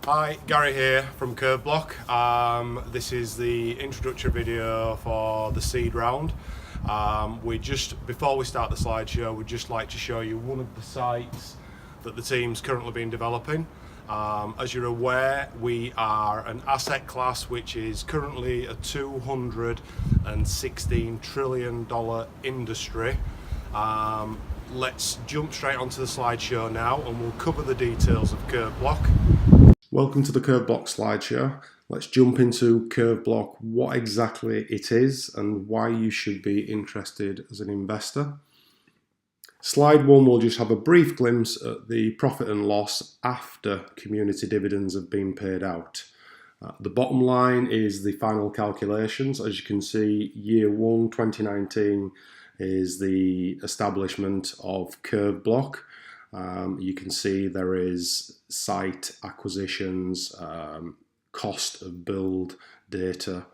Hi, Gary here from CurveBlock. This is the introductory video for the seed round. Before we start the slideshow, we'd just like to show you one of the sites that the team's currently been developing. As you're aware, we are an asset class which is currently a $216 trillion industry. Let's jump straight onto the slideshow now and we'll cover the details of CurveBlock. Welcome to the CurveBlock slideshow. Let's jump into CurveBlock, what exactly it is and why you should be interested as an investor. Slide 1 will just have a brief glimpse at the profit and loss after community dividends have been paid out. The bottom line is the final calculations. As you can see, year 1, 2019 is the establishment of CurveBlock. You can see there is site acquisitions, cost of build, data,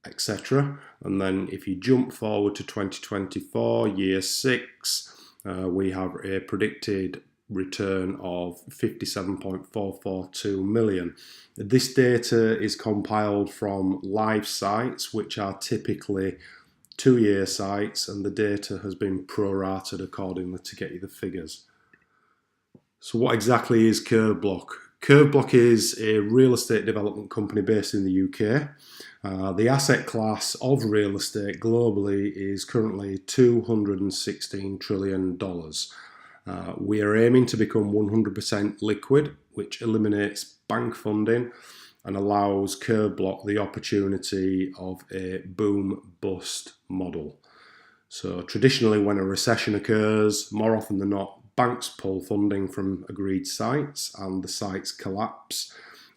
etc. And then if you jump forward to 2024, year 6, we have a predicted return of 57.442 million. This data is compiled from live sites, which are typically 2-year sites, and the data has been prorated accordingly to get you the figures. So what exactly is CurveBlock? CurveBlock is a real estate development company based in the UK. The asset class of real estate globally is currently $216 trillion. We are aiming to become 100% liquid, which eliminates bank funding and allows CurveBlock the opportunity of a boom-bust model. So traditionally when a recession occurs, more often than not, banks pull funding from agreed sites and the sites collapse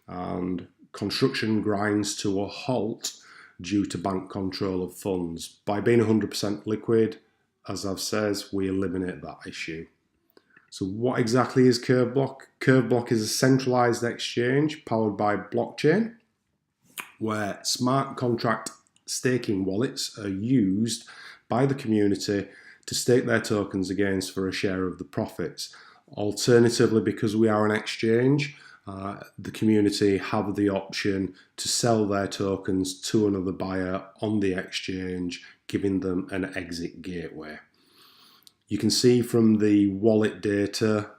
and construction grinds to a halt due to bank control of funds. By being 100% liquid, as I've said, we eliminate that issue. So what exactly is CurveBlock? CurveBlock is a centralized exchange powered by blockchain where smart contract staking wallets are used by the community to stake their tokens against for a share of the profits. Alternatively, because we are an exchange, the community have the option to sell their tokens to another buyer on the exchange, giving them an exit gateway. You can see from the wallet data,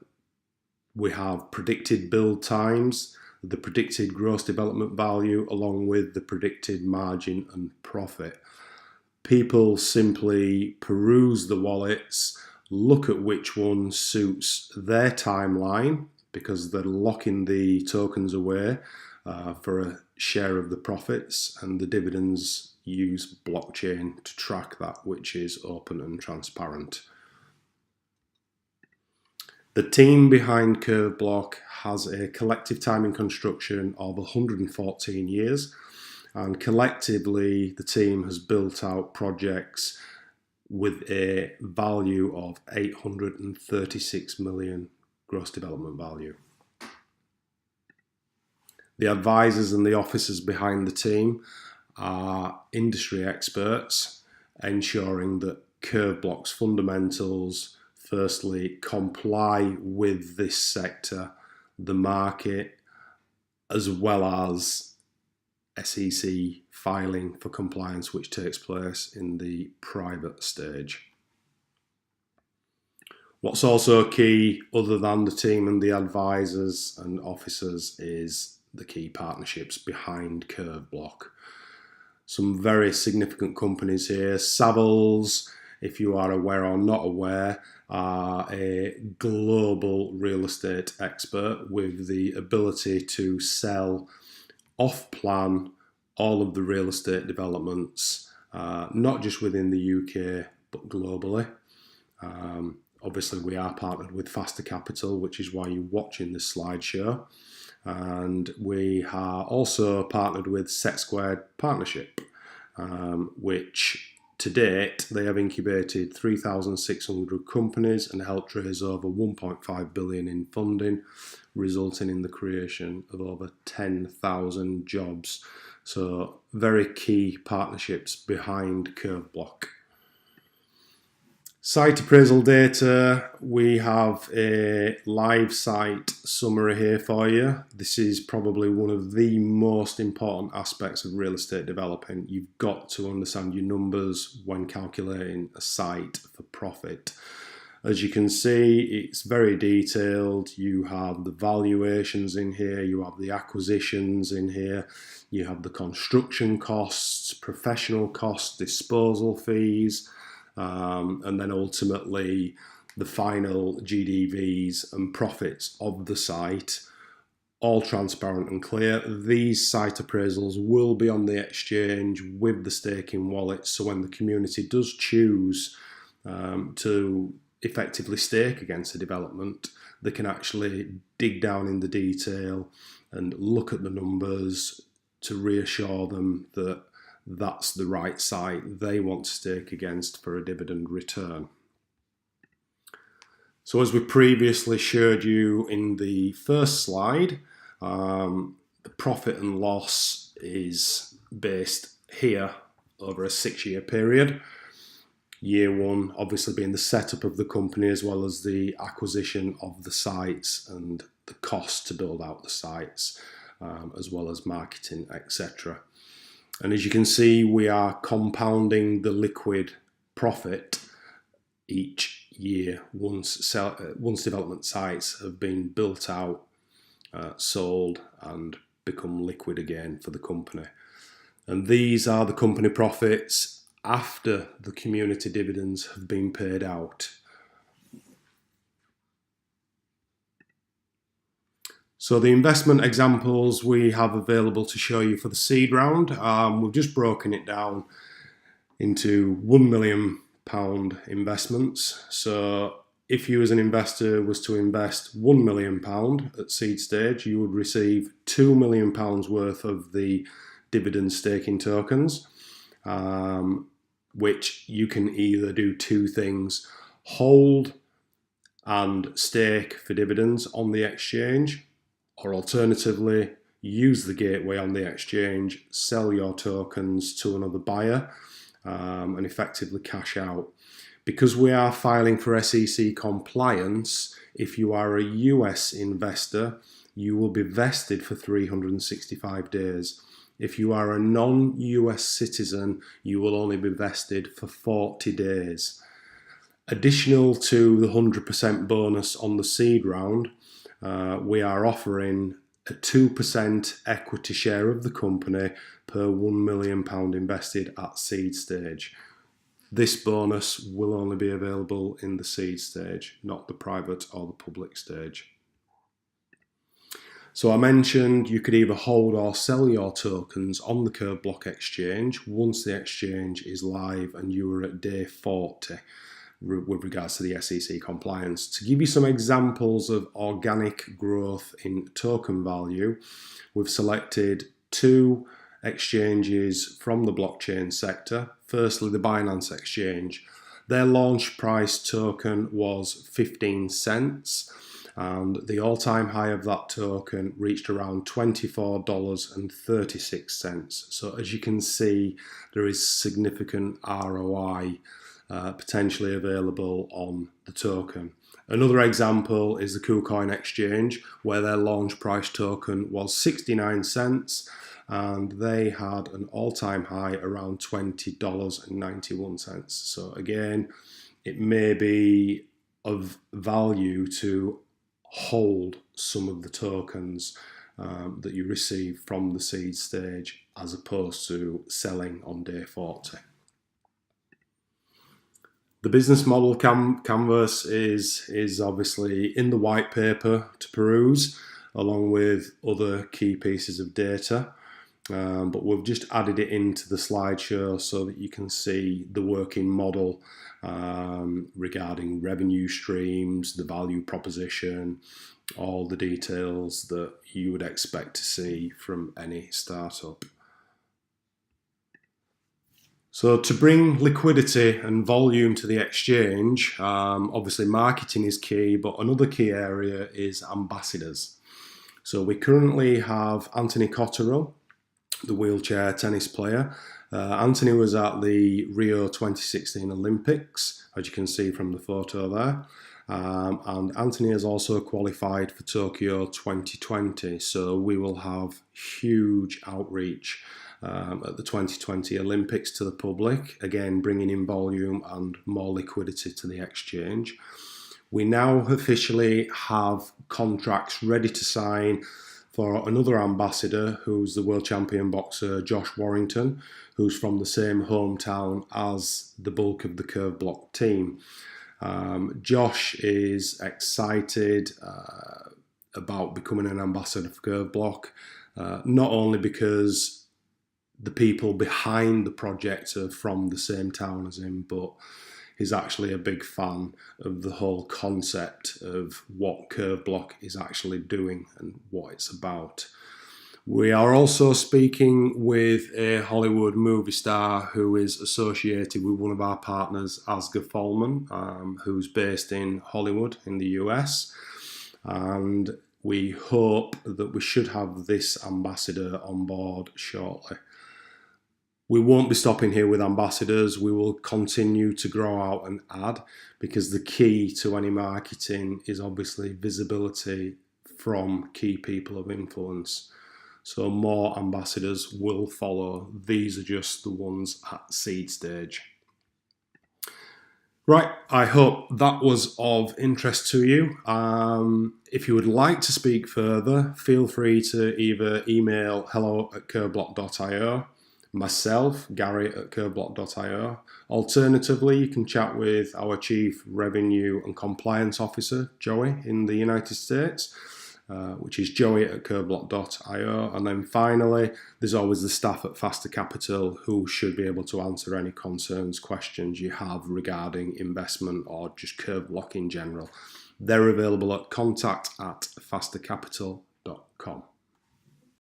we have predicted build times, the predicted gross development value, along with the predicted margin and profit. People simply peruse the wallets, look at which one suits their timeline because they're locking the tokens away for a share of the profits, and the dividends use blockchain to track that, which is open and transparent. The team behind CurveBlock has a collective time in construction of 114 years. And collectively, the team has built out projects with a value of 836 million gross development value. The advisors and the officers behind the team are industry experts, ensuring that CurveBlock's fundamentals firstly comply with this sector, the market, as well as SEC filing for compliance, which takes place in the private stage. What's also key, other than the team and the advisors and officers, is the key partnerships behind CurveBlock. Some very significant companies here. Savills, if you are aware or not aware, are a global real estate expert with the ability to sell off-plan all of the real estate developments, not just within the UK but globally. Obviously we are partnered with FasterCapital, which is why you're watching this slideshow, and we are also partnered with Set Squared Partnership, which to date they have incubated 3,600 companies and helped raise over 1.5 billion in funding, resulting in the creation of over 10,000 jobs. So very key partnerships behind CurveBlock. Site appraisal data, we have a live site summary here for you. This is probably one of the most important aspects of real estate developing. You've got to understand your numbers when calculating a site for profit. As you can see, it's very detailed. You have the valuations in here, you have the acquisitions in here, you have the construction costs, professional costs, disposal fees, and then ultimately the final GDVs and profits of the site, all transparent and clear. These site appraisals will be on the exchange with the staking wallets, so when the community does choose to effectively stake against a development, they can actually dig down in the detail and look at the numbers to reassure them that that's the right site they want to stake against for a dividend return. So as we previously showed you in the first slide, the profit and loss is based here over a 6-year period. Year one obviously being the setup of the company as well as the acquisition of the sites and the cost to build out the sites, as well as marketing, etc. And as you can see, we are compounding the liquid profit each year once development sites have been built out, sold and become liquid again for the company. And these are the company profits after the community dividends have been paid out. So the investment examples we have available to show you for the seed round, we've just broken it down into £1 million investments. So if you as an investor was to invest £1 million at seed stage, you would receive £2 million worth of the dividend staking tokens, which you can either do two things: hold and stake for dividends on the exchange, or alternatively use the gateway on the exchange, sell your tokens to another buyer, and effectively cash out. Because we are filing for SEC compliance, if you are a US investor, you will be vested for 365 days. If you are a non-US citizen, you will only be vested for 40 days. Additional to the 100% bonus on the seed round, we are offering a 2% equity share of the company per £1 million invested at seed stage. This bonus will only be available in the seed stage, not the private or the public stage. So I mentioned you could either hold or sell your tokens on the CurveBlock exchange once the exchange is live and you are at day 40. With regards to the SEC compliance. To give you some examples of organic growth in token value, we've selected two exchanges from the blockchain sector. Firstly, the Binance exchange. Their launch price token was 15 cents, and the all-time high of that token reached around $24.36. So as you can see, there is significant ROI potentially available on the token. Another example is the KuCoin exchange, where their launch price token was 69 cents and they had an all-time high around $20.91. So again, it may be of value to hold some of the tokens that you receive from the seed stage as opposed to selling on day 40. The business model canvas is obviously in the white paper to peruse, along with other key pieces of data, but we've just added it into the slideshow so that you can see the working model regarding revenue streams, the value proposition, all the details that you would expect to see from any startup. So to bring liquidity and volume to the exchange, obviously marketing is key, but another key area is ambassadors. So we currently have Anthony Cotterill, the wheelchair tennis player, Anthony was at the Rio 2016 Olympics, as you can see from the photo there. And Anthony has also qualified for Tokyo 2020, so we will have huge outreach at the 2020 Olympics to the public, again bringing in volume and more liquidity to the exchange. We now officially have contracts ready to sign for another ambassador, who's the world champion boxer Josh Warrington, who's from the same hometown as the bulk of the CurveBlock team. Josh is excited about becoming an ambassador for CurveBlock, not only because the people behind the project are from the same town as him, but he's actually a big fan of the whole concept of what CurveBlock is actually doing and what it's about. We are also speaking with a Hollywood movie star who is associated with one of our partners, Asghar Folman, who's based in Hollywood in the US. And we hope that we should have this ambassador on board shortly. We won't be stopping here with ambassadors. We will continue to grow out and add, because the key to any marketing is obviously visibility from key people of influence. So more ambassadors will follow. These are just the ones at seed stage. Right, I hope that was of interest to you. If you would like to speak further, feel free to either email hello@CurveBlock.io, myself, Gary at CurveBlock.io. Alternatively, you can chat with our Chief Revenue and Compliance Officer, Joey, in the United States, which is Joey at CurveBlock.io. And then finally, there's always the staff at FasterCapital who should be able to answer any concerns, questions you have regarding investment or just CurveBlock in general. They're available at contact@FasterCapital.com.